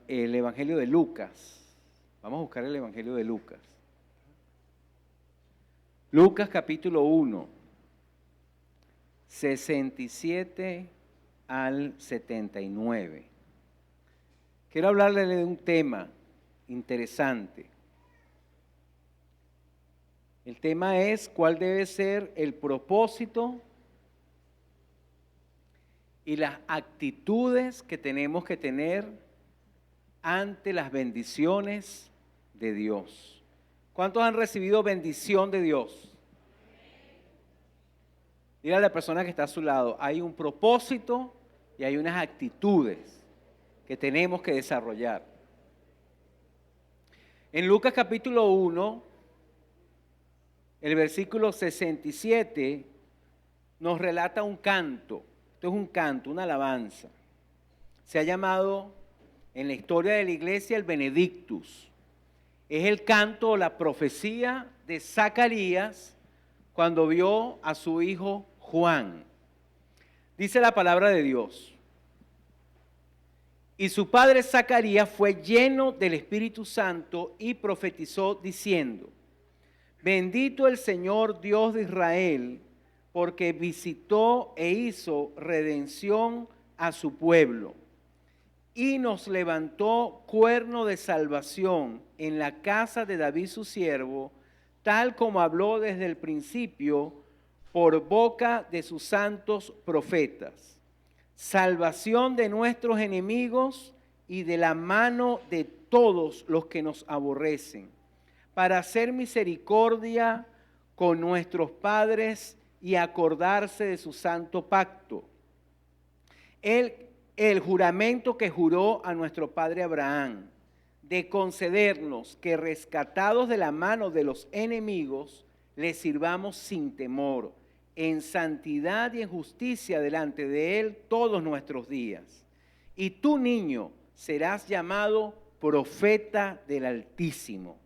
el Evangelio de Lucas. Vamos a buscar el Evangelio de Lucas. Lucas capítulo 1, 67 al 79. Quiero hablarle de un tema interesante. El tema es cuál debe ser el propósito y las actitudes que tenemos que tener ante las bendiciones de Dios. ¿Cuántos han recibido bendición de Dios? Dile a la persona que está a su lado, hay un propósito y hay unas actitudes que tenemos que desarrollar. En Lucas capítulo 1, el versículo 67 nos relata un canto. Esto es un canto, una alabanza. Se ha llamado en la historia de la iglesia el Benedictus. Es el canto o la profecía de Zacarías cuando vio a su hijo Juan. Dice la palabra de Dios. Y su padre Zacarías fue lleno del Espíritu Santo y profetizó diciendo: Bendito el Señor Dios de Israel, porque visitó e hizo redención a su pueblo, y nos levantó cuerno de salvación en la casa de David su siervo, tal como habló desde el principio por boca de sus santos profetas. Salvación de nuestros enemigos y de la mano de todos los que nos aborrecen, para hacer misericordia con nuestros padres y acordarse de su santo pacto. El juramento que juró a nuestro padre Abraham, de concedernos que rescatados de la mano de los enemigos, le sirvamos sin temor, en santidad y en justicia delante de él todos nuestros días. Y tú, niño, serás llamado profeta del Altísimo,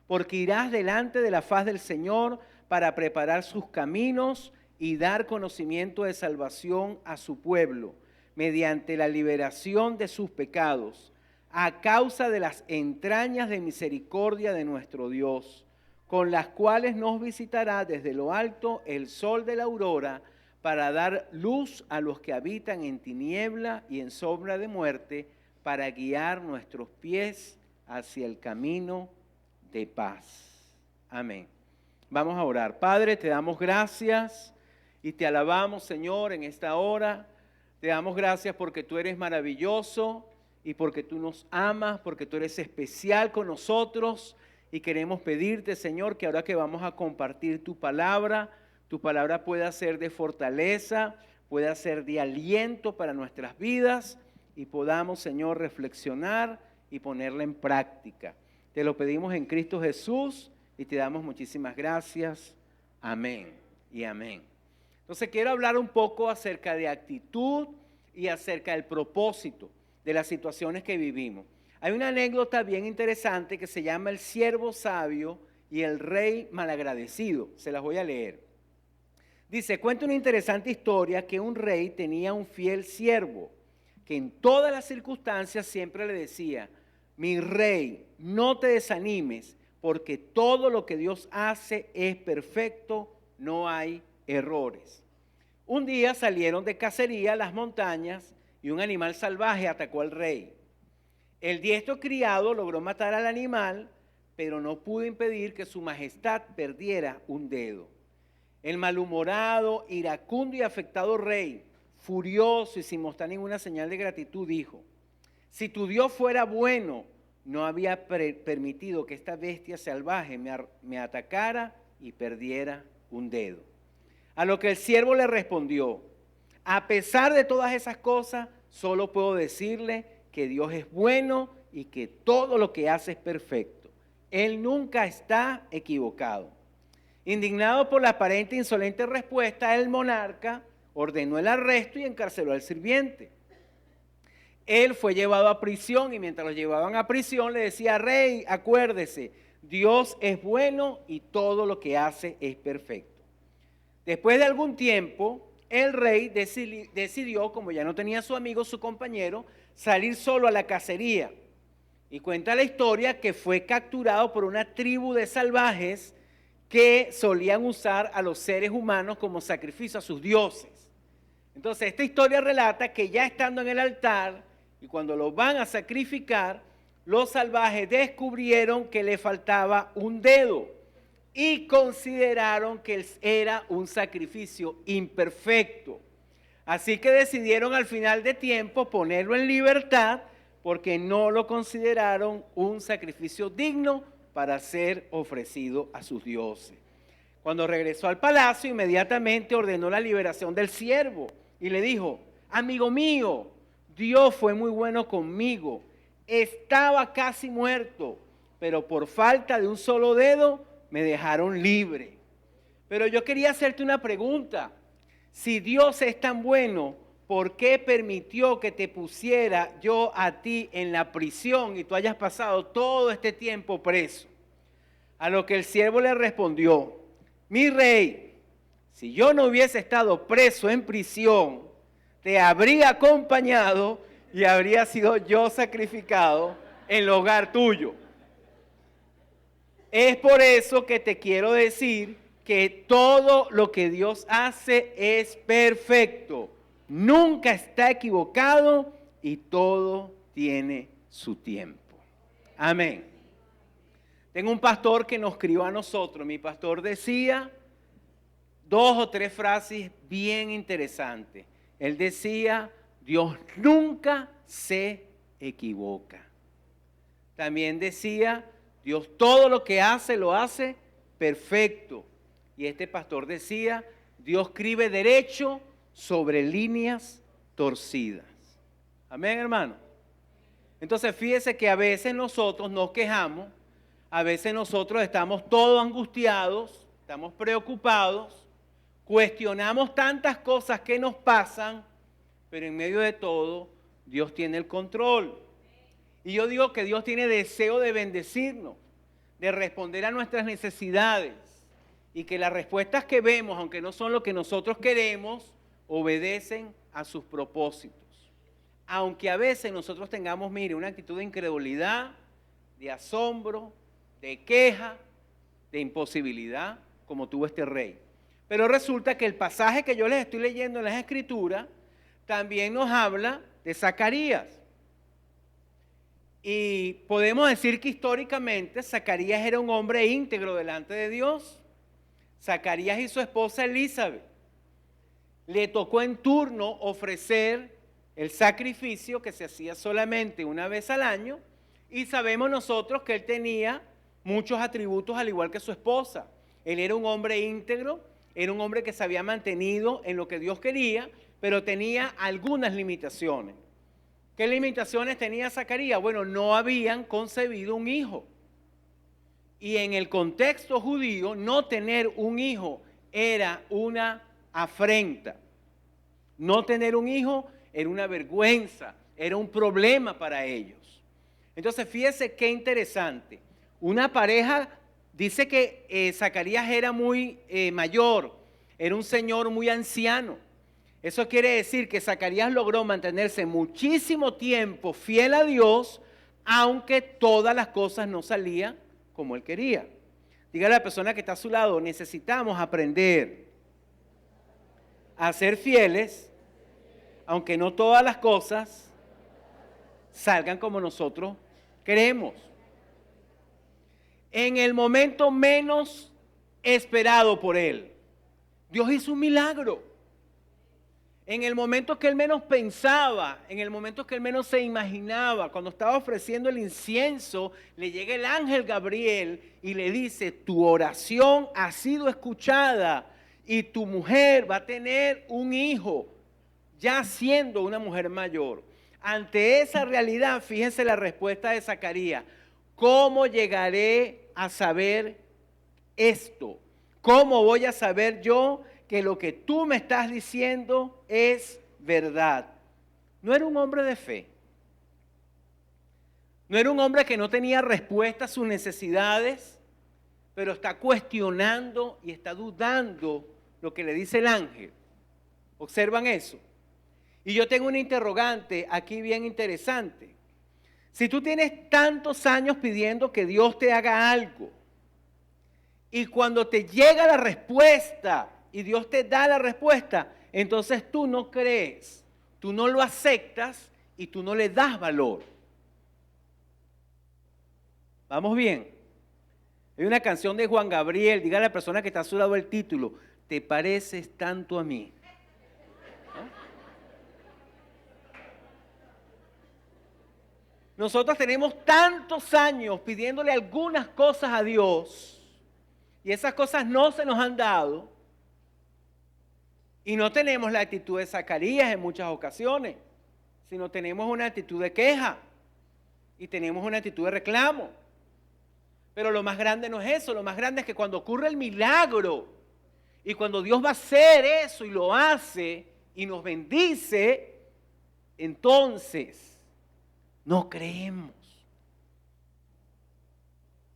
porque irás delante de la faz del Señor para preparar sus caminos y dar conocimiento de salvación a su pueblo, mediante la liberación de sus pecados, a causa de las entrañas de misericordia de nuestro Dios, con las cuales nos visitará desde lo alto el sol de la aurora, para dar luz a los que habitan en tiniebla y en sombra de muerte, para guiar nuestros pies hacia el camino de paz. Amén. Vamos a orar. Padre, te damos gracias y te alabamos, Señor, en esta hora. Te damos gracias porque tú eres maravilloso y porque tú nos amas, porque tú eres especial con nosotros, y queremos pedirte, Señor, que ahora que vamos a compartir tu palabra pueda ser de fortaleza, pueda ser de aliento para nuestras vidas y podamos, Señor, reflexionar y ponerla en práctica. Te lo pedimos en Cristo Jesús y te damos muchísimas gracias. Amén y amén. Entonces quiero hablar un poco acerca de actitud y acerca del propósito de las situaciones que vivimos. Hay una anécdota bien interesante que se llama el siervo sabio y el rey malagradecido. Se las voy a leer. Dice, cuenta una interesante historia que un rey tenía un fiel siervo que en todas las circunstancias siempre le decía: mi rey, no te desanimes, porque todo lo que Dios hace es perfecto, no hay errores. Un día salieron de cacería a las montañas y un animal salvaje atacó al rey. El diestro criado logró matar al animal, pero no pudo impedir que su majestad perdiera un dedo. El malhumorado, iracundo y afectado rey, furioso y sin mostrar ninguna señal de gratitud, dijo: si tu Dios fuera bueno, no había permitido que esta bestia salvaje me atacara y perdiera un dedo. A lo que el siervo le respondió: a pesar de todas esas cosas, solo puedo decirle que Dios es bueno y que todo lo que hace es perfecto. Él nunca está equivocado. Indignado por la aparente e insolente respuesta, el monarca ordenó el arresto y encarceló al sirviente. Él fue llevado a prisión y mientras lo llevaban a prisión le decía: rey, acuérdese, Dios es bueno y todo lo que hace es perfecto. Después de algún tiempo, el rey decidió, como ya no tenía a su amigo, su compañero, salir solo a la cacería. Y cuenta la historia que fue capturado por una tribu de salvajes que solían usar a los seres humanos como sacrificio a sus dioses. Entonces, esta historia relata que ya estando en el altar y cuando lo van a sacrificar, los salvajes descubrieron que le faltaba un dedo y consideraron que era un sacrificio imperfecto. Así que decidieron al final de tiempo ponerlo en libertad porque no lo consideraron un sacrificio digno para ser ofrecido a sus dioses. Cuando regresó al palacio, inmediatamente ordenó la liberación del siervo y le dijo: amigo mío, Dios fue muy bueno conmigo, estaba casi muerto, pero por falta de un solo dedo me dejaron libre. Pero yo quería hacerte una pregunta. Si Dios es tan bueno, ¿por qué permitió que te pusiera yo a ti en la prisión y tú hayas pasado todo este tiempo preso? A lo que el siervo le respondió: mi rey, si yo no hubiese estado preso en prisión, te habría acompañado y habría sido yo sacrificado en el hogar tuyo. Es por eso que te quiero decir que todo lo que Dios hace es perfecto, nunca está equivocado y todo tiene su tiempo. Amén. Tengo un pastor que nos crió a nosotros. Mi pastor decía 2 o 3 frases bien interesantes. Él decía: Dios nunca se equivoca. También decía: Dios todo lo que hace, lo hace perfecto. Y este pastor decía: Dios escribe derecho sobre líneas torcidas. Amén, hermano. Entonces fíjese que a veces nosotros nos quejamos, a veces nosotros estamos todos angustiados, estamos preocupados, cuestionamos tantas cosas que nos pasan, pero en medio de todo Dios tiene el control. Y yo digo que Dios tiene deseo de bendecirnos, de responder a nuestras necesidades, y que las respuestas que vemos, aunque no son lo que nosotros queremos, obedecen a sus propósitos. Aunque a veces nosotros tengamos, mire, una actitud de incredulidad, de asombro, de queja, de imposibilidad, como tuvo este rey. Pero resulta que el pasaje que yo les estoy leyendo en las Escrituras también nos habla de Zacarías. Y podemos decir que históricamente Zacarías era un hombre íntegro delante de Dios. Zacarías y su esposa Elizabeth le tocó en turno ofrecer el sacrificio que se hacía solamente una vez al año, y sabemos nosotros que él tenía muchos atributos al igual que su esposa. Él era un hombre íntegro, era un hombre que se había mantenido en lo que Dios quería, pero tenía algunas limitaciones. ¿Qué limitaciones tenía Zacarías? Bueno, no habían concebido un hijo. Y en el contexto judío, no tener un hijo era una afrenta. No tener un hijo era una vergüenza, era un problema para ellos. Entonces, fíjese qué interesante. Una pareja, dice que Zacarías era muy mayor, era un señor muy anciano. Eso quiere decir que Zacarías logró mantenerse muchísimo tiempo fiel a Dios, aunque todas las cosas no salían como él quería. Dígale a la persona que está a su lado: necesitamos aprender a ser fieles, aunque no todas las cosas salgan como nosotros queremos. En el momento menos esperado por él, Dios hizo un milagro. En el momento que él menos pensaba, en el momento que él menos se imaginaba, cuando estaba ofreciendo el incienso, le llega el ángel Gabriel y le dice: tu oración ha sido escuchada y tu mujer va a tener un hijo, ya siendo una mujer mayor. Ante esa realidad, fíjense la respuesta de Zacarías: ¿cómo llegaré a saber esto? ¿Cómo voy a saber yo que lo que tú me estás diciendo es verdad? No era un hombre de fe. No era un hombre que no tenía respuesta a sus necesidades, pero está cuestionando y está dudando lo que le dice el ángel. ¿Observan eso? Y yo tengo una interrogante aquí bien interesante. Si tú tienes tantos años pidiendo que Dios te haga algo, y cuando te llega la respuesta y Dios te da la respuesta, entonces tú no crees, tú no lo aceptas y tú no le das valor. ¿Vamos bien? Hay una canción de Juan Gabriel, diga a la persona que está a su lado el título, te pareces tanto a mí. Nosotros tenemos tantos años pidiéndole algunas cosas a Dios y esas cosas no se nos han dado y no tenemos la actitud de Zacarías en muchas ocasiones, sino tenemos una actitud de queja y tenemos una actitud de reclamo. Pero lo más grande no es eso, lo más grande es que cuando ocurre el milagro y cuando Dios va a hacer eso y lo hace y nos bendice, entonces no creemos.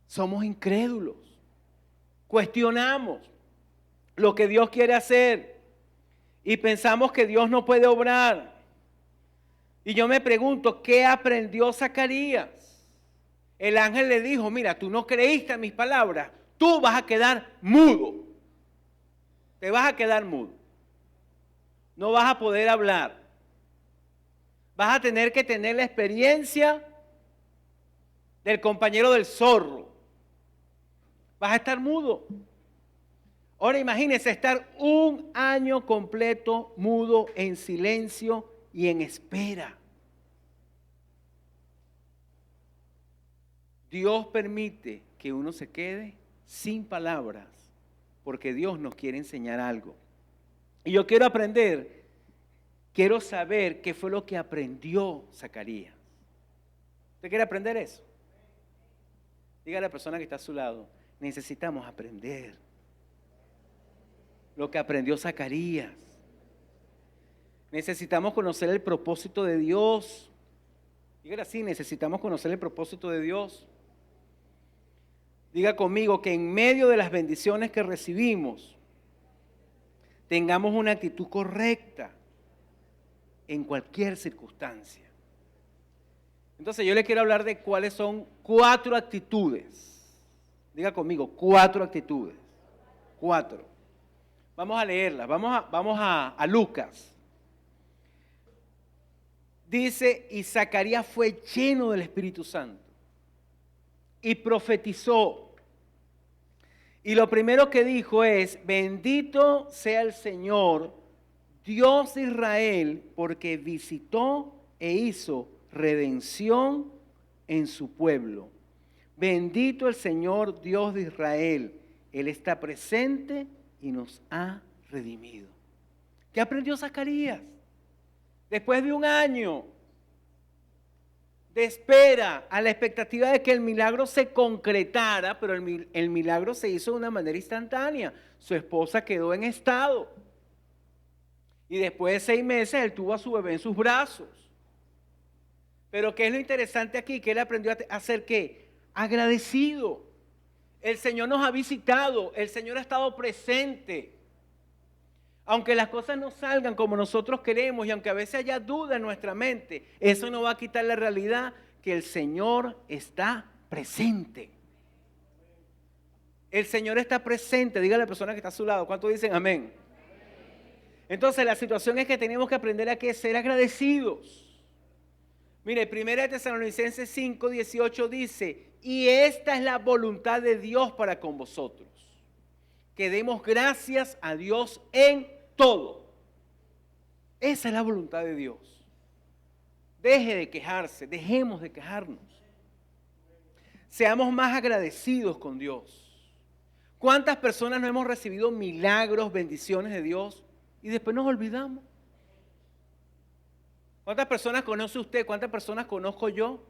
Somos incrédulos. Cuestionamos lo que Dios quiere hacer y pensamos que Dios no puede obrar. Y yo me pregunto, ¿qué aprendió Zacarías? El ángel le dijo, mira, tú no creíste en mis palabras, tú vas a quedar mudo. Te vas a quedar mudo. No vas a poder hablar. Vas a tener que tener la experiencia del compañero del zorro. Vas a estar mudo. Ahora imagínense estar un año completo mudo, en silencio y en espera. Dios permite que uno se quede sin palabras porque Dios nos quiere enseñar algo. Y yo quiero aprender, quiero saber qué fue lo que aprendió Zacarías. ¿Usted quiere aprender eso? Diga a la persona que está a su lado, necesitamos aprender lo que aprendió Zacarías. Necesitamos conocer el propósito de Dios. Diga así, necesitamos conocer el propósito de Dios. Diga conmigo que en medio de las bendiciones que recibimos, tengamos una actitud correcta en cualquier circunstancia. Entonces yo le quiero hablar de cuáles son 4 actitudes. Diga conmigo, 4 actitudes. 4. Vamos a leerlas, vamos a Lucas. Dice, y Zacarías fue lleno del Espíritu Santo y profetizó. Y lo primero que dijo es, bendito sea el Señor, Dios de Israel, porque visitó e hizo redención en su pueblo. Bendito el Señor Dios de Israel, Él está presente y nos ha redimido. ¿Qué aprendió Zacarías? Después de un año de espera, a la expectativa de que el milagro se concretara, pero el milagro se hizo de una manera instantánea. Su esposa quedó en estado. Y después de 6 meses, él tuvo a su bebé en sus brazos. Pero ¿qué es lo interesante aquí? Que él aprendió a ser ¿qué? Agradecido. El Señor nos ha visitado, el Señor ha estado presente. Aunque las cosas no salgan como nosotros queremos y aunque a veces haya duda en nuestra mente, eso no va a quitar la realidad que el Señor está presente. El Señor está presente, dígale a la persona que está a su lado, ¿cuántos dicen amén? Entonces la situación es que tenemos que aprender a ser agradecidos. Mire, 1 Tesalonicenses 5:18 dice, y esta es la voluntad de Dios para con vosotros, que demos gracias a Dios en todo. Esa es la voluntad de Dios. Deje de quejarse, dejemos de quejarnos. Seamos más agradecidos con Dios. ¿Cuántas personas no hemos recibido milagros, bendiciones de Dios y después nos olvidamos? ¿Cuántas personas conoce usted? ¿Cuántas personas conozco yo?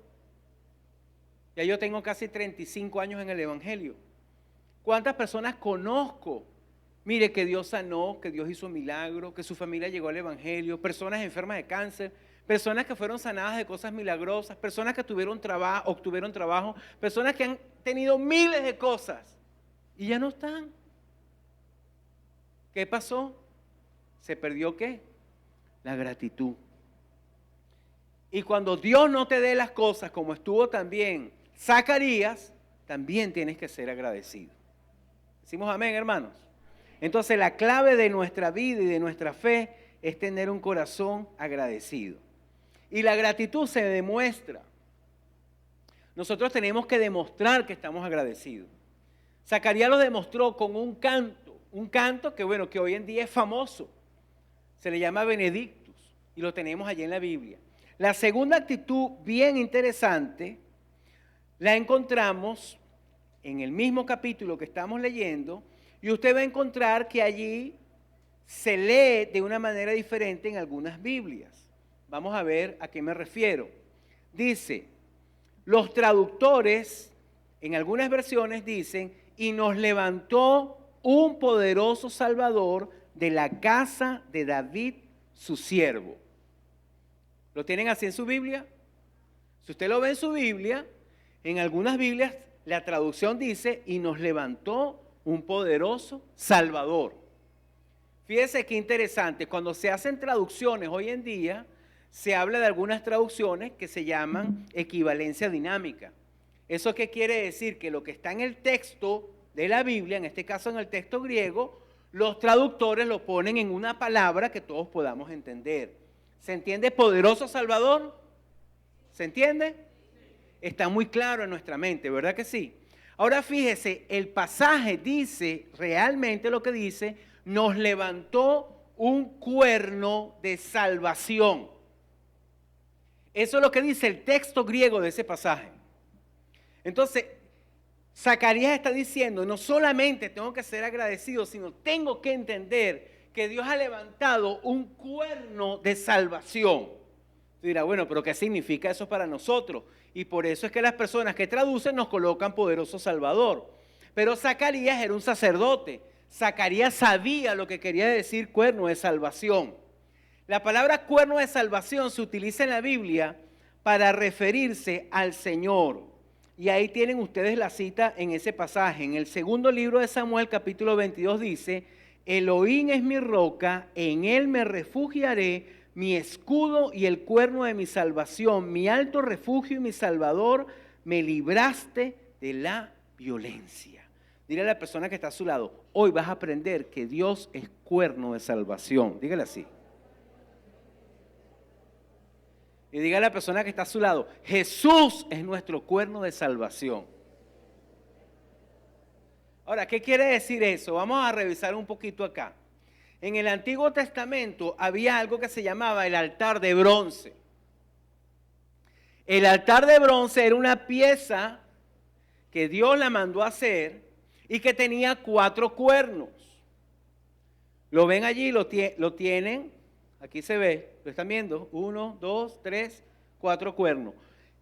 Ya yo tengo casi 35 años en el Evangelio. ¿Cuántas personas conozco? Mire que Dios sanó, que Dios hizo milagro, que su familia llegó al Evangelio, personas enfermas de cáncer, personas que fueron sanadas de cosas milagrosas, personas que obtuvieron trabajo, personas que han tenido miles de cosas y ya no están. ¿Qué pasó? ¿Se perdió qué? La gratitud. Y cuando Dios no te dé las cosas, como estuvo también Zacarías, también tienes que ser agradecido. ¿Decimos amén, hermanos? Entonces la clave de nuestra vida y de nuestra fe es tener un corazón agradecido. Y la gratitud se demuestra. Nosotros tenemos que demostrar que estamos agradecidos. Zacarías lo demostró con un canto que bueno, que hoy en día es famoso. Se le llama Benedictus y lo tenemos allí en la Biblia. La segunda actitud bien interesante la encontramos en el mismo capítulo que estamos leyendo y usted va a encontrar que allí se lee de una manera diferente en algunas Biblias. Vamos a ver a qué me refiero. Dice, los traductores en algunas versiones dicen, y nos levantó un poderoso Salvador de la casa de David, su siervo. ¿Lo tienen así en su Biblia? Si usted lo ve en su Biblia, en algunas Biblias la traducción dice, y nos levantó un poderoso Salvador. Fíjese qué interesante, cuando se hacen traducciones hoy en día, se habla de algunas traducciones que se llaman equivalencia dinámica. ¿Eso qué quiere decir? Que lo que está en el texto de la Biblia, en este caso en el texto griego, los traductores lo ponen en una palabra que todos podamos entender. ¿Se entiende poderoso Salvador? ¿Se entiende? Está muy claro en nuestra mente, ¿verdad que sí? Ahora fíjese, el pasaje dice, realmente lo que dice, nos levantó un cuerno de salvación. Eso es lo que dice el texto griego de ese pasaje. Entonces, Zacarías está diciendo, no solamente tengo que ser agradecido, sino tengo que entender que Dios ha levantado un cuerno de salvación. Tú dirás, bueno, pero ¿qué significa eso para nosotros? Y por eso es que las personas que traducen nos colocan poderoso Salvador. Pero Zacarías era un sacerdote. Zacarías sabía lo que quería decir cuerno de salvación. La palabra cuerno de salvación se utiliza en la Biblia para referirse al Señor. Y ahí tienen ustedes la cita en ese pasaje. En el segundo libro de Samuel, capítulo 22, dice, Elohim es mi roca, en él me refugiaré, mi escudo y el cuerno de mi salvación, mi alto refugio y mi salvador, me libraste de la violencia. Dile a la persona que está a su lado, hoy vas a aprender que Dios es cuerno de salvación. Dígale así. Y diga a la persona que está a su lado, Jesús es nuestro cuerno de salvación. Ahora, ¿qué quiere decir eso? Vamos a revisar un poquito acá. En el Antiguo Testamento había algo que se llamaba el altar de bronce. El altar de bronce era una pieza que Dios la mandó a hacer y que tenía 4 cuernos. ¿Lo ven allí? ¿Lo tienen? Aquí se ve, ¿lo están viendo? 1, 2, 3, 4 cuernos.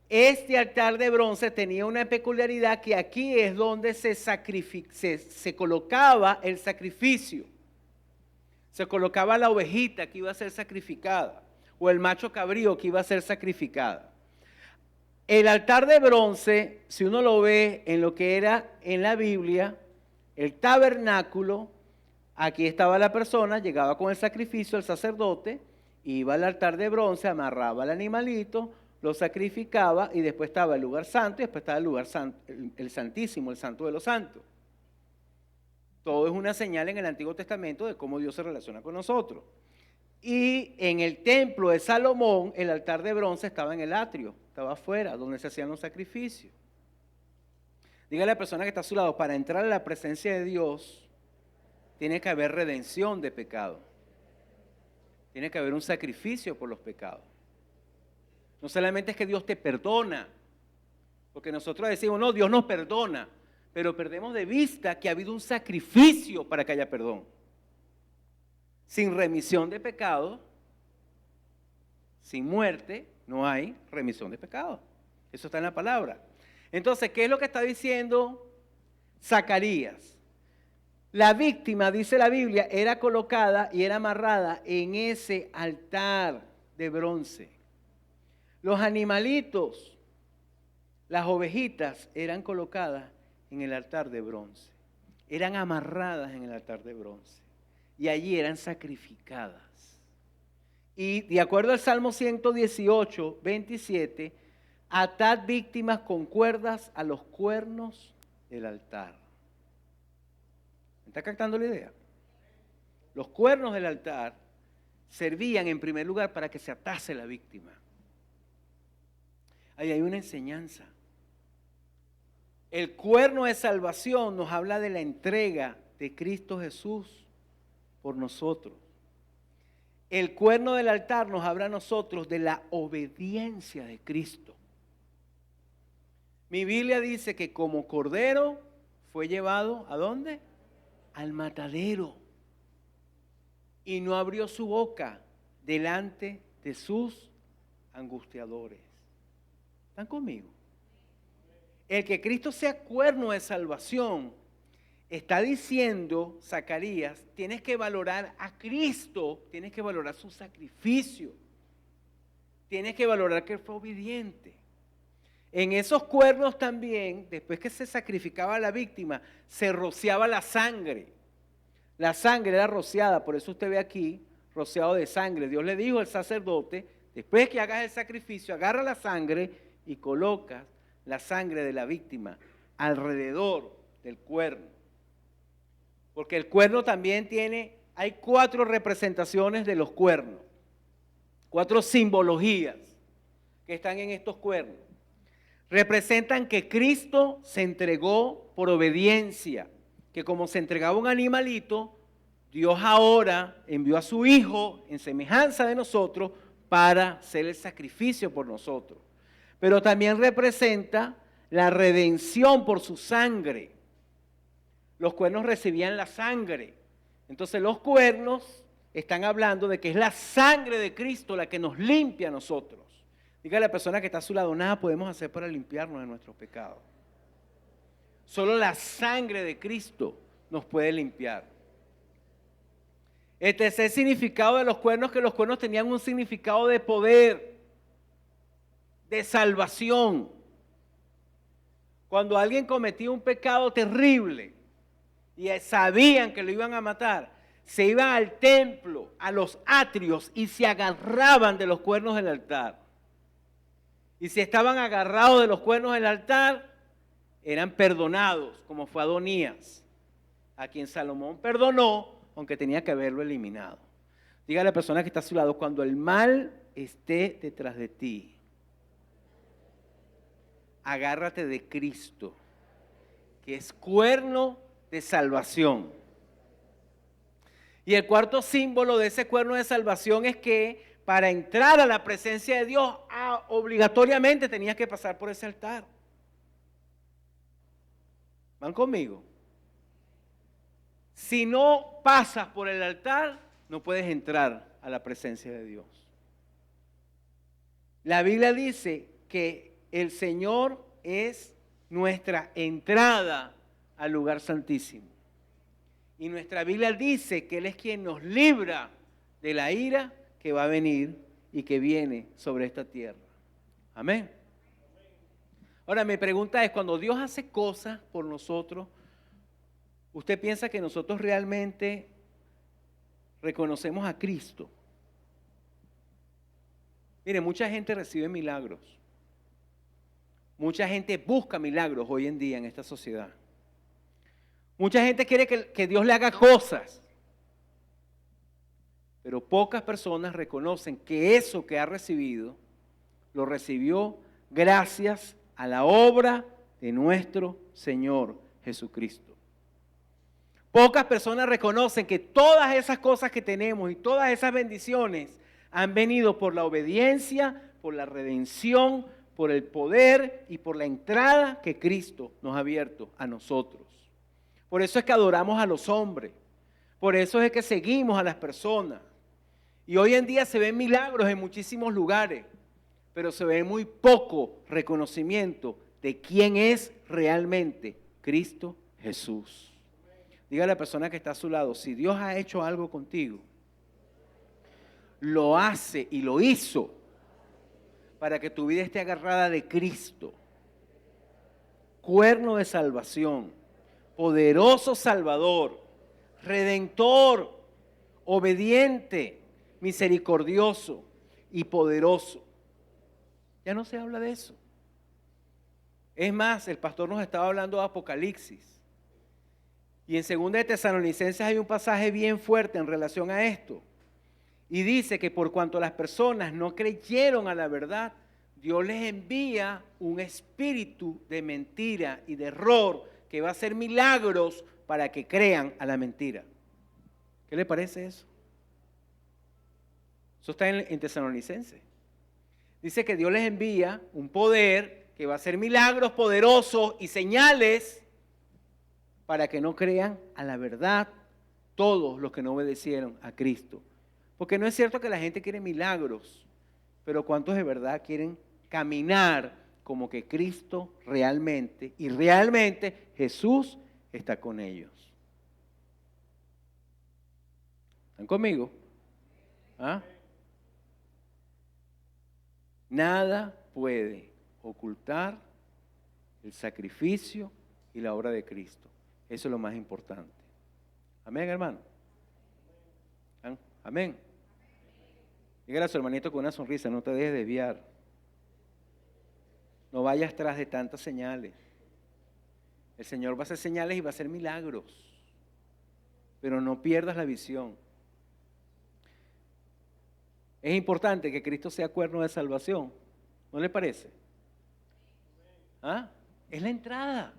Este altar de bronce tenía una peculiaridad que aquí es donde se colocaba el sacrificio. Se colocaba la ovejita que iba a ser sacrificada o el macho cabrío que iba a ser sacrificada. El altar de bronce, si uno lo ve en lo que era en la Biblia, el tabernáculo, aquí estaba la persona, llegaba con el sacrificio, el sacerdote, iba al altar de bronce, amarraba al animalito, lo sacrificaba y después estaba el lugar santo y después estaba el lugar santo, el santísimo, el santo de los santos. Todo es una señal en el Antiguo Testamento de cómo Dios se relaciona con nosotros. Y en el templo de Salomón, el altar de bronce estaba en el atrio, estaba afuera, donde se hacían los sacrificios. Dígale a la persona que está a su lado, para entrar a la presencia de Dios, tiene que haber redención de pecado. Tiene que haber un sacrificio por los pecados. No solamente es que Dios te perdona, porque nosotros decimos, no, Dios nos perdona, pero perdemos de vista que ha habido un sacrificio para que haya perdón. Sin remisión de pecado, sin muerte, no hay remisión de pecado. Eso está en la palabra. Entonces, ¿qué es lo que está diciendo Zacarías? La víctima, dice la Biblia, era colocada y era amarrada en ese altar de bronce. Los animalitos, las ovejitas, eran colocadas en el altar de bronce. Eran amarradas en el altar de bronce. Y allí eran sacrificadas. Y de acuerdo al Salmo 118, 27, atad víctimas con cuerdas a los cuernos del altar. ¿Me está captando la idea? Los cuernos del altar servían en primer lugar para que se atase la víctima. Ahí hay una enseñanza. El cuerno de salvación nos habla de la entrega de Cristo Jesús por nosotros. El cuerno del altar nos habla a nosotros de la obediencia de Cristo. Mi Biblia dice que como cordero fue llevado, ¿a dónde? Al matadero. Y no abrió su boca delante de sus angustiadores. ¿Están conmigo? El que Cristo sea cuerno de salvación, está diciendo Zacarías, tienes que valorar a Cristo, tienes que valorar su sacrificio, tienes que valorar que Él fue obediente. En esos cuernos también, después que se sacrificaba a la víctima, se rociaba la sangre. La sangre era rociada, por eso usted ve aquí, rociado de sangre. Dios le dijo al sacerdote, después que hagas el sacrificio, agarra la sangre y colocas la sangre de la víctima alrededor del cuerno. Porque el cuerno también hay 4 representaciones de los cuernos, 4 simbologías que están en estos cuernos. Representan que Cristo se entregó por obediencia, que como se entregaba un animalito, Dios ahora envió a su Hijo en semejanza de nosotros para hacer el sacrificio por nosotros. Pero también representa la redención por su sangre. Los cuernos recibían la sangre. Entonces los cuernos están hablando de que es la sangre de Cristo la que nos limpia a nosotros. Dígale a la persona que está a su lado, nada podemos hacer para limpiarnos de nuestros pecados. Solo la sangre de Cristo nos puede limpiar. El tercer significado de los cuernos, que los cuernos tenían un significado de poder, de salvación. Cuando alguien cometía un pecado terrible y sabían que lo iban a matar, se iban al templo, a los atrios y se agarraban de los cuernos del altar. Y si estaban agarrados de los cuernos del altar, eran perdonados, como fue Adonías, a quien Salomón perdonó, aunque tenía que haberlo eliminado. Dígale a la persona que está a su lado, cuando el mal esté detrás de ti, agárrate de Cristo, que es cuerno de salvación. Y el cuarto símbolo de ese cuerno de salvación es que para entrar a la presencia de Dios, obligatoriamente tenías que pasar por ese altar. ¿Van conmigo? Si no pasas por el altar, no puedes entrar a la presencia de Dios. La Biblia dice que el Señor es nuestra entrada al lugar santísimo. Y nuestra Biblia dice que Él es quien nos libra de la ira que va a venir y que viene sobre esta tierra. Amén. Ahora mi pregunta es, cuando Dios hace cosas por nosotros, ¿usted piensa que nosotros realmente reconocemos a Cristo? Mire, mucha gente recibe milagros. Mucha gente busca milagros hoy en día en esta sociedad. Mucha gente quiere que Dios le haga cosas. Pero pocas personas reconocen que eso que ha recibido, lo recibió gracias a la obra de nuestro Señor Jesucristo. Pocas personas reconocen que todas esas cosas que tenemos y todas esas bendiciones han venido por la obediencia, por la redención, por el poder y por la entrada que Cristo nos ha abierto a nosotros. Por eso es que adoramos a los hombres, por eso es que seguimos a las personas. Y hoy en día se ven milagros en muchísimos lugares, pero se ve muy poco reconocimiento de quién es realmente Cristo Jesús. Diga a la persona que está a su lado, si Dios ha hecho algo contigo, lo hace y lo hizo para que tu vida esté agarrada de Cristo. Cuerno de salvación, poderoso Salvador, Redentor, obediente, misericordioso y poderoso. Ya no se habla de eso. Es más, el pastor nos estaba hablando de Apocalipsis. Y en 2 de Tesalonicenses hay un pasaje bien fuerte en relación a esto. Y dice que por cuanto las personas no creyeron a la verdad, Dios les envía un espíritu de mentira y de error que va a hacer milagros para que crean a la mentira. ¿Qué le parece eso? Eso está en Tesalonicenses. Dice que Dios les envía un poder que va a hacer milagros poderosos y señales para que no crean a la verdad todos los que no obedecieron a Cristo. Porque no es cierto que la gente quiere milagros, pero ¿cuántos de verdad quieren caminar como que Cristo realmente y realmente Jesús está con ellos? ¿Están conmigo? ¿Ah? Nada puede ocultar el sacrificio y la obra de Cristo. Eso es lo más importante. Amén, hermano. Amén. Dígale a su hermanito con una sonrisa, no te dejes desviar. No vayas tras de tantas señales. El Señor va a hacer señales y va a hacer milagros. Pero no pierdas la visión. Es importante que Cristo sea cuerno de salvación. ¿No le parece? ¿Ah? Es la entrada.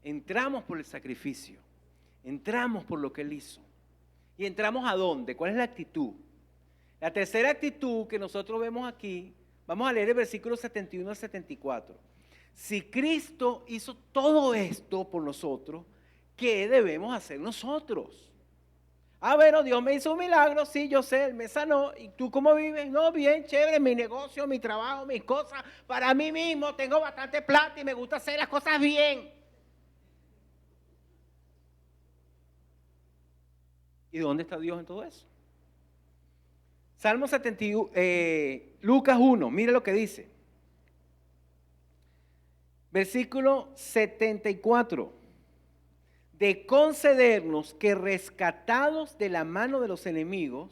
Entramos por el sacrificio. Entramos por lo que Él hizo. ¿Y entramos a dónde? ¿Cuál es la actitud? La tercera actitud que nosotros vemos aquí, vamos a leer el versículo 71 al 74. Si Cristo hizo todo esto por nosotros, ¿qué debemos hacer nosotros? Bueno, Dios me hizo un milagro, sí, yo sé, Él me sanó. ¿Y tú cómo vives? No, bien, chévere, mi negocio, mi trabajo, mis cosas. Para mí mismo tengo bastante plata y me gusta hacer las cosas bien. ¿Y dónde está Dios en todo eso? Salmo 71, Lucas 1, mire lo que dice. Versículo 74. De concedernos que rescatados de la mano de los enemigos,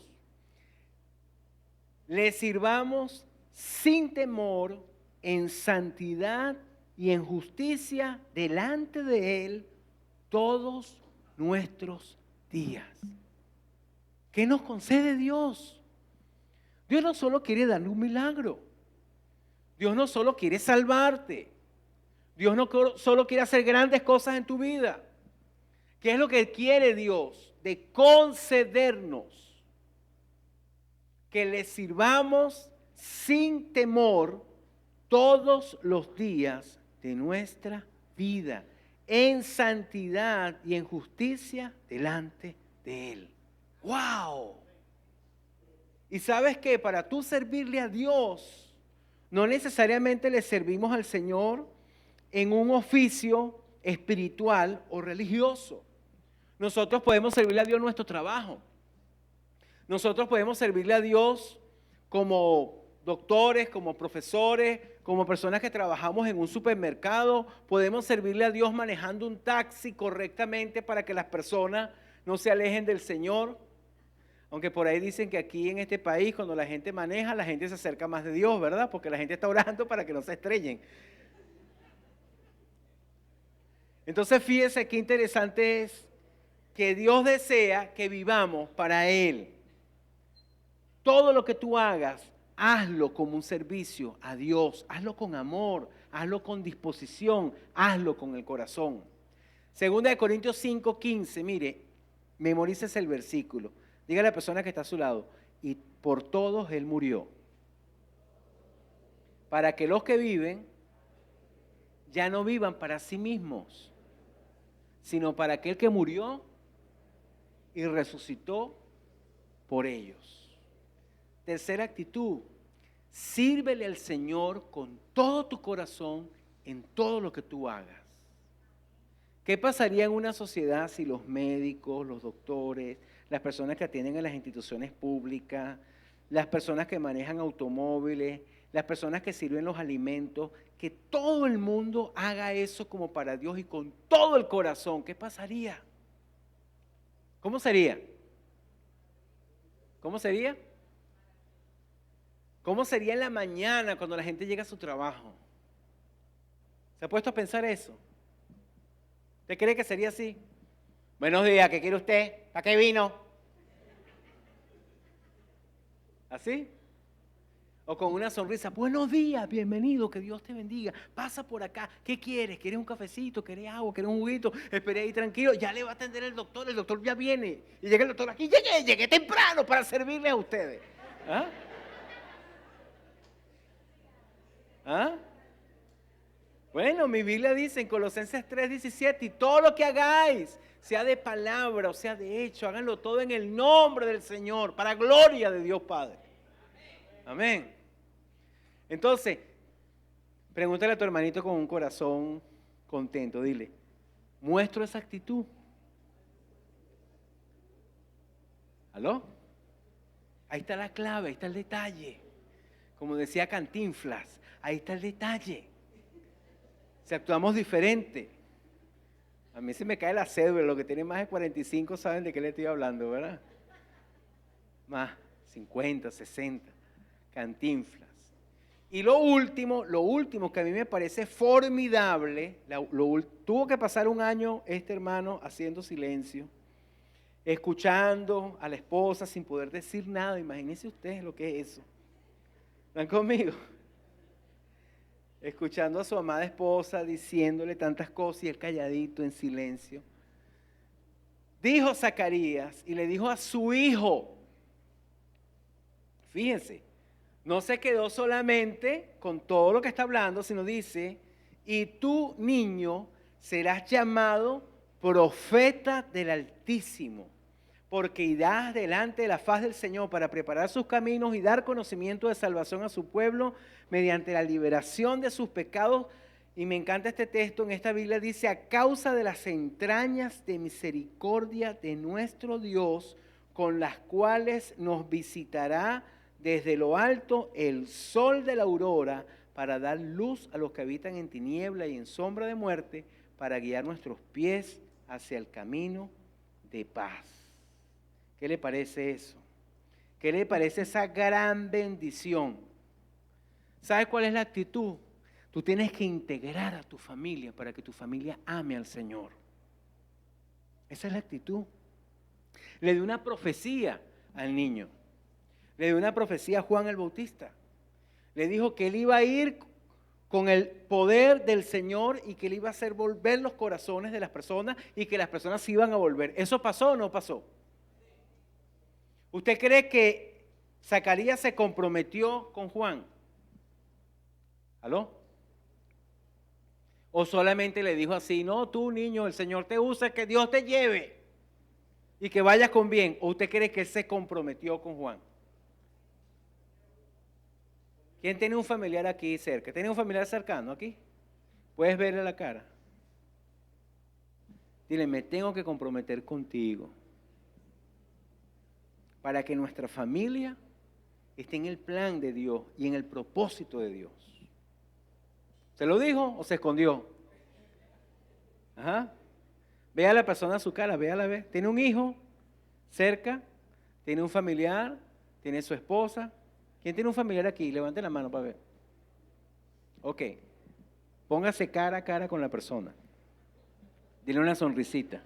le sirvamos sin temor, en santidad y en justicia delante de Él todos nuestros días. ¿Qué nos concede Dios? Dios no solo quiere darle un milagro. Dios no solo quiere salvarte. Dios no solo quiere hacer grandes cosas en tu vida. ¿Qué es lo que quiere Dios? De concedernos que le sirvamos sin temor todos los días de nuestra vida, en santidad y en justicia delante de Él. ¡Wow! Y sabes que para tú servirle a Dios, no necesariamente le servimos al Señor en un oficio espiritual o religioso. Nosotros podemos servirle a Dios en nuestro trabajo. Nosotros podemos servirle a Dios como doctores, como profesores, como personas que trabajamos en un supermercado. Podemos servirle a Dios manejando un taxi correctamente para que las personas no se alejen del Señor. Aunque por ahí dicen que aquí en este país, cuando la gente maneja, la gente se acerca más de Dios, ¿verdad? Porque la gente está orando para que no se estrellen. Entonces fíjese qué interesante es que Dios desea que vivamos para Él. Todo lo que tú hagas, hazlo como un servicio a Dios, hazlo con amor, hazlo con disposición, hazlo con el corazón. Segunda de Corintios 5:15, mire, memorices el versículo. Dígale a la persona que está a su lado, y por todos Él murió, para que los que viven ya no vivan para sí mismos, sino para aquel que murió y resucitó por ellos. Tercera actitud, sírvele al Señor con todo tu corazón en todo lo que tú hagas. ¿Qué pasaría en una sociedad si los médicos, los doctores, las personas que atienden en las instituciones públicas, las personas que manejan automóviles, las personas que sirven los alimentos, que todo el mundo haga eso como para Dios y con todo el corazón? ¿Qué pasaría? ¿Cómo sería? ¿Cómo sería? ¿Cómo sería en la mañana cuando la gente llega a su trabajo? ¿Se ha puesto a pensar eso? ¿Usted cree que sería así? Buenos días, ¿qué quiere usted? ¿Para qué vino? ¿Así? O con una sonrisa, buenos días, bienvenido, que Dios te bendiga, pasa por acá, ¿qué quieres? ¿Quieres un cafecito? ¿Quieres agua? ¿Quieres un juguito? Espere ahí tranquilo, ya le va a atender el doctor ya viene. Y llega el doctor aquí, llegué temprano para servirle a ustedes. ¿Ah? ¿Ah? Bueno, mi Biblia dice en Colosenses 3:17, y todo lo que hagáis, sea de palabra o sea de hecho, háganlo todo en el nombre del Señor, para gloria de Dios Padre. Amén. Entonces, pregúntale a tu hermanito con un corazón contento, dile, ¿muestro esa actitud? ¿Aló? Ahí está la clave, ahí está el detalle. Como decía Cantinflas, ahí está el detalle. Si actuamos diferente. A mí se me cae la cédula, los que tienen más de 45 saben de qué le estoy hablando, ¿verdad? Más, 50, 60, Cantinflas. Y lo último que a mí me parece formidable, tuvo que pasar un año este hermano haciendo silencio, escuchando a la esposa sin poder decir nada. Imagínense ustedes lo que es eso. ¿Están conmigo? Escuchando a su amada esposa diciéndole tantas cosas y él calladito en silencio. Dijo Zacarías y le dijo a su hijo, fíjense, no se quedó solamente con todo lo que está hablando, sino dice, y tú, niño, serás llamado profeta del Altísimo, porque irás delante de la faz del Señor para preparar sus caminos y dar conocimiento de salvación a su pueblo mediante la liberación de sus pecados. Y me encanta este texto, en esta Biblia dice, a causa de las entrañas de misericordia de nuestro Dios, con las cuales nos visitará desde lo alto el sol de la aurora, para dar luz a los que habitan en tiniebla y en sombra de muerte, para guiar nuestros pies hacia el camino de paz. ¿Qué le parece eso? ¿Qué le parece esa gran bendición? ¿Sabes cuál es la actitud? Tú tienes que integrar a tu familia para que tu familia ame al Señor. Esa es la actitud. Le dio una profecía al niño. Le dio una profecía a Juan el Bautista. Le dijo que él iba a ir con el poder del Señor y que él iba a hacer volver los corazones de las personas y que las personas se iban a volver. ¿Eso pasó o no pasó? ¿Usted cree que Zacarías se comprometió con Juan? ¿Aló? ¿O solamente le dijo así, no, tú niño, el Señor te usa, que Dios te lleve y que vayas con bien? ¿O usted cree que él se comprometió con Juan? ¿Quién tiene un familiar aquí cerca? ¿Tiene un familiar cercano aquí? ¿Puedes verle la cara? Dile, me tengo que comprometer contigo para que nuestra familia esté en el plan de Dios y en el propósito de Dios. ¿Se lo dijo o se escondió? Ajá. Ve a la persona a su cara, véala, ve. ¿Tiene un hijo cerca? ¿Tiene un familiar? ¿Tiene su esposa? ¿Quién tiene un familiar aquí? Levante la mano para ver. Ok. Póngase cara a cara con la persona. Dile una sonrisita.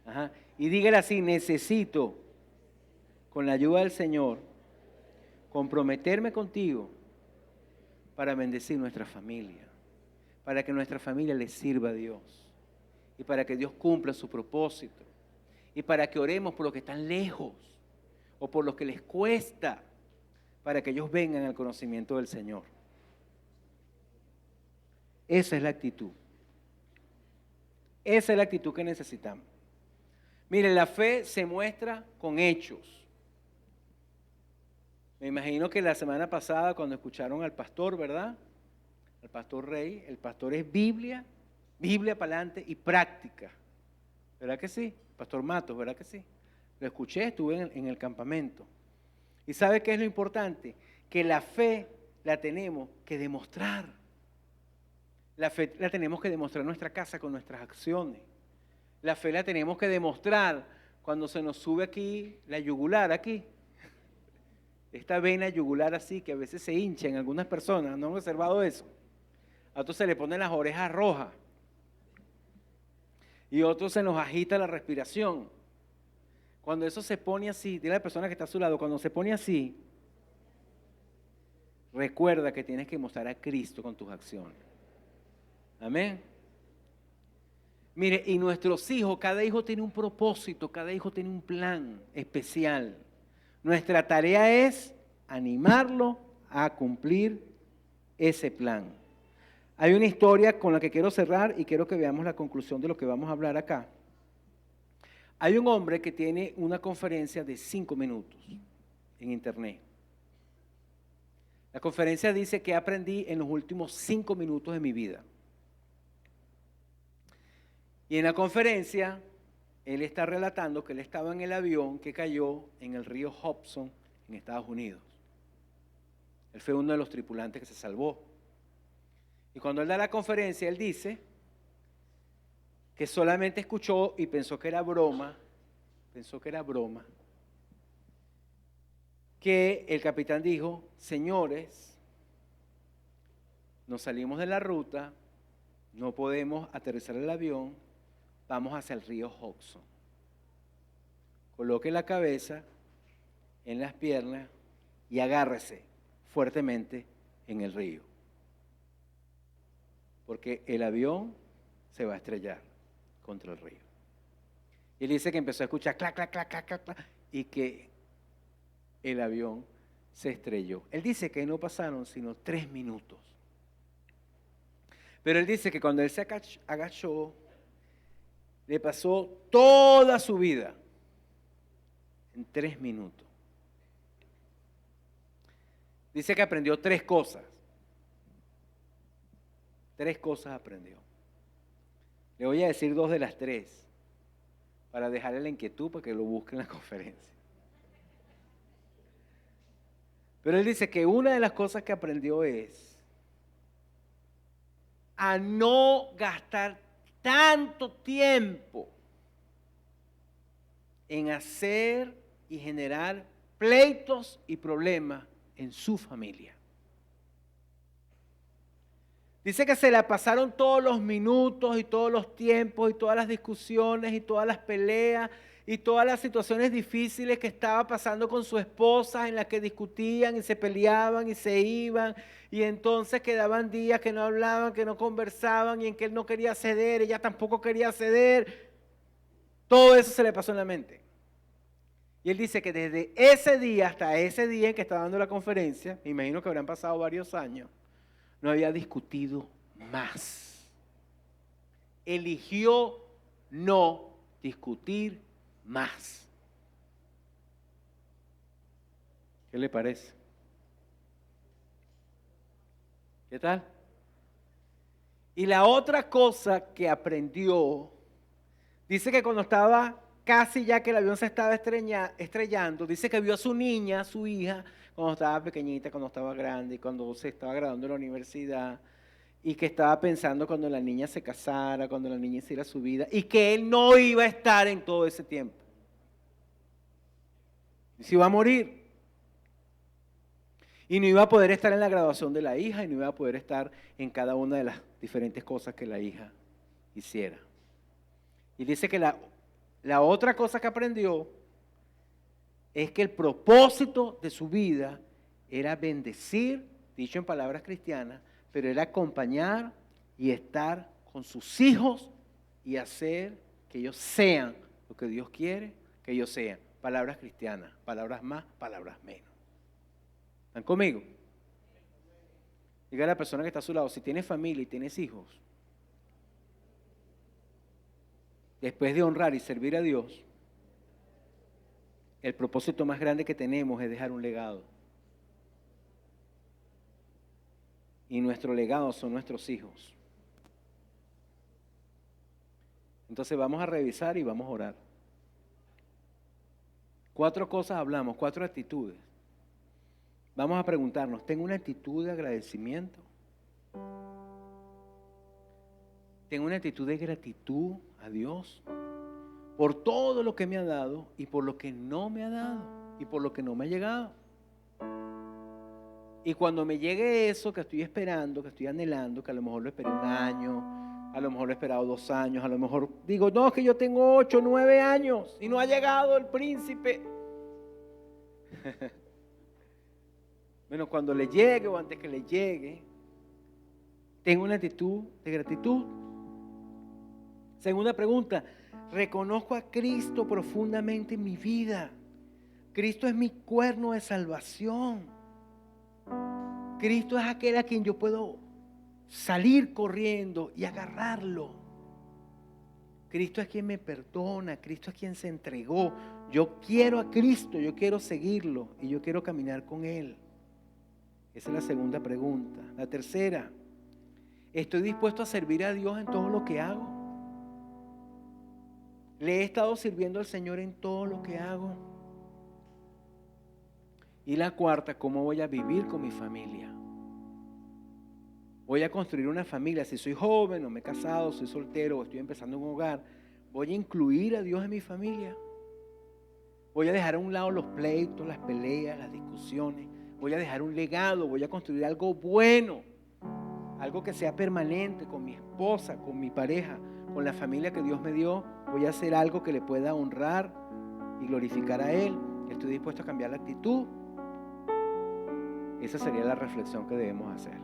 Ajá. Y dígale así, necesito, con la ayuda del Señor, comprometerme contigo para bendecir nuestra familia, para que nuestra familia le sirva a Dios y para que Dios cumpla su propósito y para que oremos por los que están lejos o por los que les cuesta, para que ellos vengan al conocimiento del Señor. Esa es la actitud. Esa es la actitud que necesitamos. Mire, la fe se muestra con hechos. Me imagino que la semana pasada cuando escucharon al pastor, ¿verdad? Al pastor Rey, el pastor es Biblia, Biblia para adelante y práctica. ¿Verdad que sí? Pastor Matos, ¿verdad que sí? Lo escuché, estuve en el campamento. ¿Y sabe qué es lo importante? Que la fe la tenemos que demostrar. La fe la tenemos que demostrar en nuestra casa con nuestras acciones. La fe la tenemos que demostrar cuando se nos sube aquí la yugular, aquí. esta vena yugular así, que a veces se hincha en algunas personas, ¿no han observado eso? A otros se le ponen las orejas rojas y a otros se nos agita la respiración. Cuando eso se pone así, dile a la persona que está a su lado, cuando se pone así, recuerda que tienes que mostrar a Cristo con tus acciones. Amén. Mire, y nuestros hijos, cada hijo tiene un propósito, cada hijo tiene un plan especial. Nuestra tarea es animarlo a cumplir ese plan. Hay una historia con la que quiero cerrar y quiero que veamos la conclusión de lo que vamos a hablar acá. Hay un hombre que tiene una conferencia de 5 minutos en internet. La conferencia dice que aprendí en los últimos 5 minutos de mi vida. Y en la conferencia, él está relatando que él estaba en el avión que cayó en el río Hudson, en Estados Unidos. Él fue uno de los tripulantes que se salvó. Y cuando él da la conferencia, él dice que solamente escuchó y pensó que era broma, que el capitán dijo: señores, nos salimos de la ruta, no podemos aterrizar el avión, vamos hacia el río Hudson. Coloque la cabeza en las piernas y agárrese fuertemente en el río, porque el avión se va a estrellar contra el río. Y él dice que empezó a escuchar clac, clac, clac, clac, clac, clac, y que el avión se estrelló. Él dice que no pasaron sino 3 minutos. Pero él dice que cuando él se agachó, le pasó toda su vida en 3 minutos. Dice que aprendió 3 cosas. 3 cosas aprendió. Le voy a decir 2 de las 3 para dejarle la inquietud para que lo busque en la conferencia. Pero él dice que una de las cosas que aprendió es a no gastar tanto tiempo en hacer y generar pleitos y problemas en su familia. Dice que se la pasaron todos los minutos y todos los tiempos y todas las discusiones y todas las peleas y todas las situaciones difíciles que estaba pasando con su esposa, en las que discutían y se peleaban y se iban, y entonces quedaban días que no hablaban, que no conversaban, y en que él no quería ceder, ella tampoco quería ceder. Todo eso se le pasó en la mente. Y él dice que desde ese día hasta ese día en que estaba dando la conferencia, me imagino que habrán pasado varios años, no había discutido más. Eligió no discutir más. ¿Qué le parece? ¿Qué tal? Y la otra cosa que aprendió, dice que cuando estaba casi ya que el avión se estaba estrellando, dice que vio a su niña, a su hija, cuando estaba pequeñita, cuando estaba grande, cuando se estaba graduando de la universidad, y que estaba pensando cuando la niña se casara, cuando la niña hiciera su vida, y que él no iba a estar en todo ese tiempo. Y se iba a morir. Y no iba a poder estar en la graduación de la hija, y no iba a poder estar en cada una de las diferentes cosas que la hija hiciera. Y dice que la otra cosa que aprendió es que el propósito de su vida era bendecir, dicho en palabras cristianas, pero era acompañar y estar con sus hijos y hacer que ellos sean lo que Dios quiere que ellos sean. Palabras cristianas, palabras más, palabras menos. ¿Están conmigo? Diga a la persona que está a su lado, si tienes familia y tienes hijos, después de honrar y servir a Dios, el propósito más grande que tenemos es dejar un legado. Y nuestro legado son nuestros hijos. Entonces vamos a revisar y vamos a orar. 4 cosas hablamos, 4 actitudes. Vamos a preguntarnos, ¿tengo una actitud de agradecimiento? ¿Tengo una actitud de gratitud a Dios por todo lo que me ha dado y por lo que no me ha dado y por lo que no me ha llegado? Y cuando me llegue eso que estoy esperando, que estoy anhelando, que a lo mejor lo esperé 1 año, a lo mejor lo he esperado 2 años, a lo mejor digo, no, es que yo tengo 8, 9 años y no ha llegado el príncipe. Bueno, cuando le llegue o antes que le llegue, tengo una actitud de gratitud. Segunda pregunta, reconozco a Cristo profundamente en mi vida. Cristo es mi cuerno de salvación. Cristo es aquel a quien yo puedo salir corriendo y agarrarlo. Cristo es quien me perdona, Cristo es quien se entregó. Yo quiero a Cristo, yo quiero seguirlo y yo quiero caminar con Él. Esa es la segunda pregunta. La tercera, ¿estoy dispuesto a servir a Dios en todo lo que hago? ¿Le he estado sirviendo al Señor en todo lo que hago? Y la cuarta, ¿cómo voy a vivir con mi familia? Voy a construir una familia. Si soy joven, no me he casado, soy soltero o estoy empezando un hogar, voy a incluir a Dios en mi familia. Voy a dejar a un lado los pleitos, las peleas, las discusiones. Voy a dejar un legado, voy a construir algo bueno, algo que sea permanente con mi esposa, con mi pareja, con la familia que Dios me dio. Voy a hacer algo que le pueda honrar y glorificar a Él. Estoy dispuesto a cambiar la actitud. Esa sería la reflexión que debemos hacer.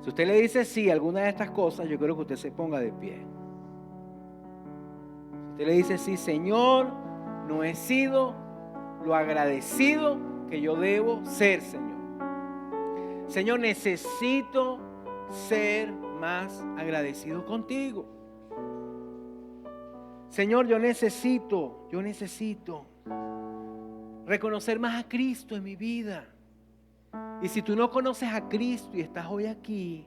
Si usted le dice sí a alguna de estas cosas, yo quiero que usted se ponga de pie. Si usted le dice sí, Señor, no he sido lo agradecido que yo debo ser, Señor. Señor, necesito ser más agradecido contigo. Señor, yo necesito reconocer más a Cristo en mi vida. Y si tú no conoces a Cristo y estás hoy aquí,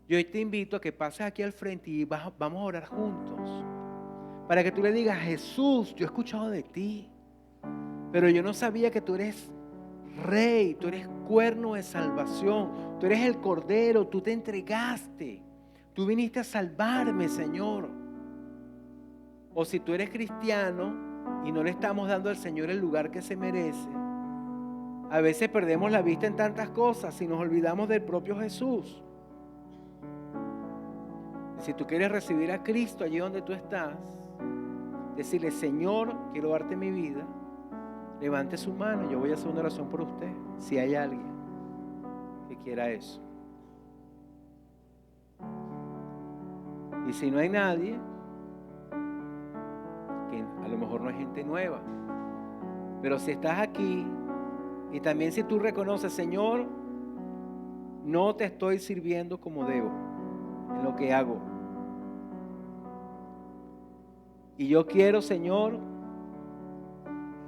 yo hoy te invito a que pases aquí al frente y vamos a orar juntos. Para que tú le digas, Jesús, yo he escuchado de ti, pero yo no sabía que tú eres Rey, tú eres cuerno de salvación, tú eres el Cordero, tú te entregaste, tú viniste a salvarme, Señor. O si tú eres cristiano y no le estamos dando al Señor el lugar que se merece, a veces perdemos la vista en tantas cosas y nos olvidamos del propio Jesús. Si tú quieres recibir a Cristo allí donde tú estás, decirle, Señor, quiero darte mi vida, levante su mano, yo voy a hacer una oración por usted, si hay alguien que quiera eso. Y si no hay nadie, que a lo mejor no hay gente nueva, pero si estás aquí y también si tú reconoces, Señor, no te estoy sirviendo como debo en lo que hago, y yo quiero, Señor,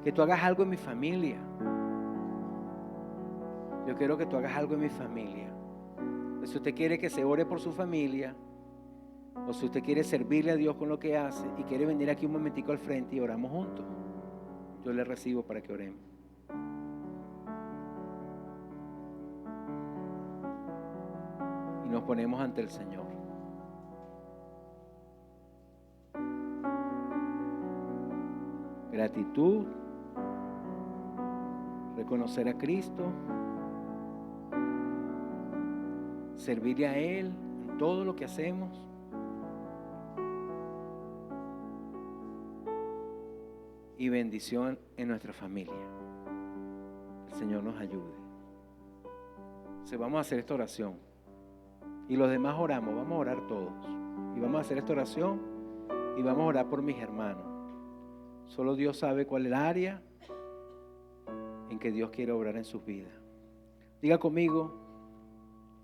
que tú hagas algo en mi familia. Yo quiero que tú hagas algo en mi familia. Pues si usted quiere que se ore por su familia, o si usted quiere servirle a Dios con lo que hace y quiere venir aquí un momentico al frente y oramos juntos, yo le recibo para que oremos. Y nos ponemos ante el Señor. Gratitud, reconocer a Cristo, servirle a Él en todo lo que hacemos. Y bendición en nuestra familia. El Señor nos ayude. Entonces vamos a hacer esta oración. Y los demás oramos, vamos a orar todos. Y vamos a hacer esta oración y vamos a orar por mis hermanos. Solo Dios sabe cuál es el área en que Dios quiere obrar en sus vidas. Diga conmigo,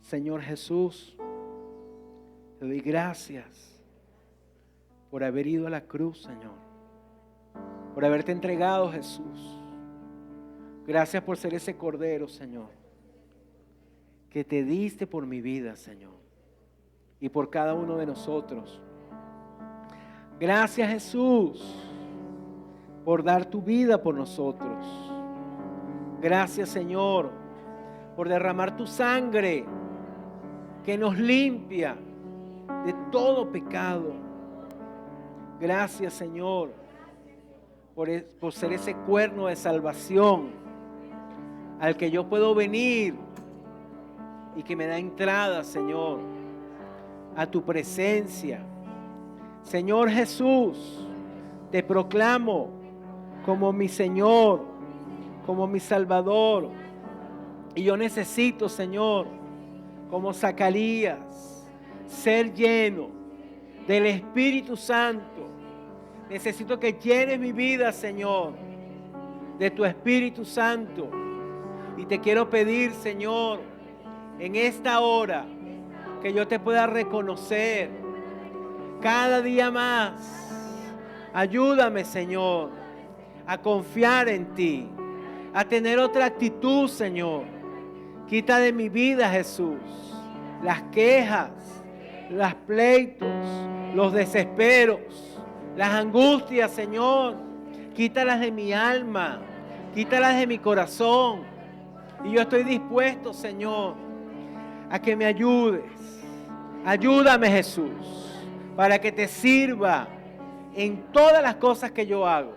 Señor Jesús, te doy gracias por haber ido a la cruz, Señor. Por haberte entregado, Jesús. Gracias por ser ese Cordero, Señor, que te diste por mi vida, Señor, y por cada uno de nosotros. Gracias, Jesús, por dar tu vida por nosotros. Gracias, Señor, por derramar tu sangre que nos limpia de todo pecado. Gracias, Señor, por ser ese cuerno de salvación al que yo puedo venir y que me da entrada, Señor, a tu presencia. Señor Jesús, te proclamo como mi Señor, como mi Salvador. Y yo necesito, Señor, como Zacarías, ser lleno del Espíritu Santo. Necesito que llenes mi vida, Señor, de tu Espíritu Santo. Y te quiero pedir, Señor, en esta hora, que yo te pueda reconocer cada día más. Ayúdame, Señor, a confiar en ti, a tener otra actitud, Señor. Quita de mi vida, Jesús, las quejas, los pleitos, los desesperos, las angustias, Señor. Quítalas de mi alma, quítalas de mi corazón. Y yo estoy dispuesto, Señor, a que me ayudes. Ayúdame, Jesús, para que te sirva en todas las cosas que yo hago.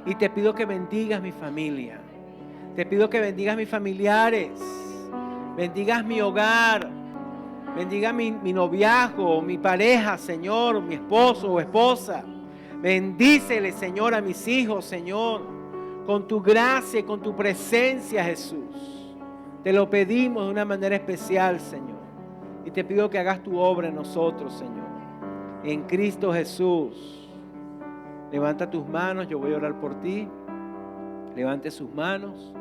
Y te pido que bendigas mi familia. Te pido que bendigas mis familiares. Bendigas mi hogar. Bendiga mi noviazgo, mi pareja, Señor, mi esposo o esposa. Bendícele, Señor, a mis hijos, Señor, con tu gracia y con tu presencia, Jesús. Te lo pedimos de una manera especial, Señor. Y te pido que hagas tu obra en nosotros, Señor. En Cristo Jesús. Levanta tus manos, yo voy a orar por ti. Levante sus manos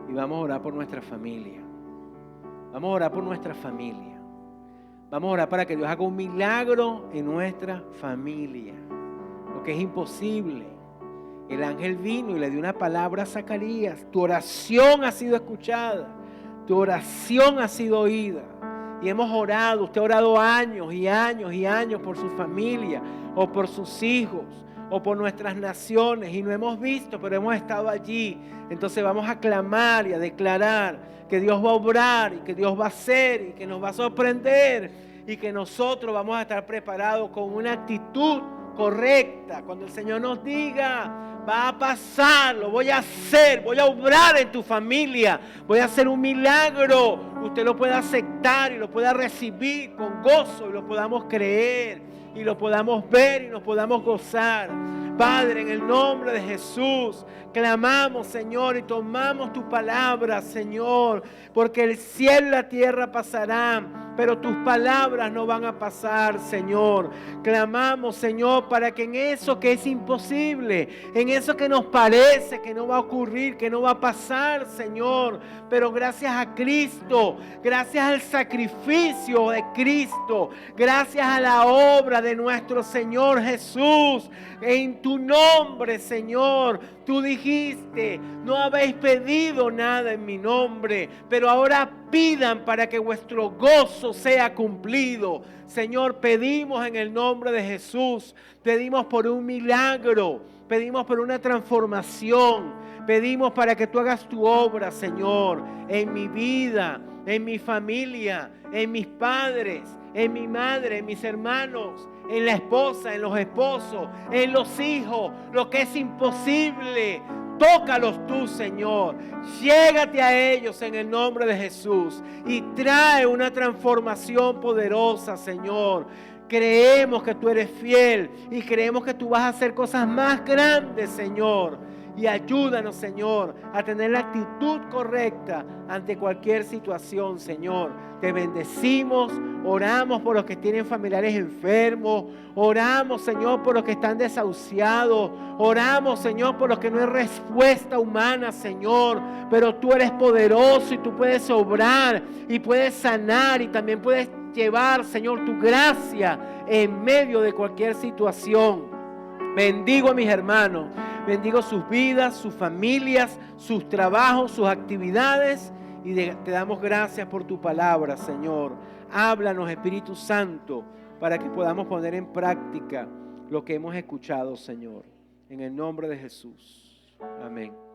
y vamos a orar por nuestra familia. Vamos a orar por nuestra familia. Vamos a orar para que Dios haga un milagro en nuestra familia. Lo que es imposible. El ángel vino y le dio una palabra a Zacarías. Tu oración ha sido escuchada. Tu oración ha sido oída. Y hemos orado. Usted ha orado años y años y años por su familia o por sus hijos o por nuestras naciones y no hemos visto, pero hemos estado allí. Entonces vamos a clamar y a declarar que Dios va a obrar y que Dios va a hacer y que nos va a sorprender y que nosotros vamos a estar preparados con una actitud correcta. Cuando el Señor nos diga, va a pasar, lo voy a hacer, voy a obrar en tu familia, voy a hacer un milagro, usted lo pueda aceptar y lo pueda recibir con gozo y lo podamos creer y lo podamos ver y nos podamos gozar. Padre, en el nombre de Jesús, clamamos, Señor, y tomamos tu palabra, Señor, porque el cielo y la tierra pasarán, pero tus palabras no van a pasar, Señor. Clamamos, Señor, para que en eso que es imposible, en eso que nos parece que no va a ocurrir, que no va a pasar, Señor, pero gracias a Cristo, gracias al sacrificio de Cristo, gracias a la obra de nuestro Señor Jesús, en tu nombre, Señor, tú dijiste, no habéis pedido nada en mi nombre, pero ahora pidan para que vuestro gozo sea cumplido. Señor, pedimos en el nombre de Jesús, pedimos por un milagro, pedimos por una transformación, pedimos para que tú hagas tu obra, Señor, en mi vida, en mi familia, en mis padres, en mi madre, en mis hermanos, en la esposa, en los esposos, en los hijos, lo que es imposible. Tócalos tú, Señor. Llégate a ellos en el nombre de Jesús y trae una transformación poderosa, Señor. Creemos que tú eres fiel y creemos que tú vas a hacer cosas más grandes, Señor. Y ayúdanos, Señor, a tener la actitud correcta ante cualquier situación, Señor. Te bendecimos, oramos por los que tienen familiares enfermos, oramos, Señor, por los que están desahuciados, oramos, Señor, por los que no hay respuesta humana, Señor, pero tú eres poderoso y tú puedes obrar y puedes sanar y también puedes llevar, Señor, tu gracia en medio de cualquier situación. Bendigo a mis hermanos, bendigo sus vidas, sus familias, sus trabajos, sus actividades y te damos gracias por tu palabra, Señor. Háblanos, Espíritu Santo, para que podamos poner en práctica lo que hemos escuchado, Señor. En el nombre de Jesús. Amén.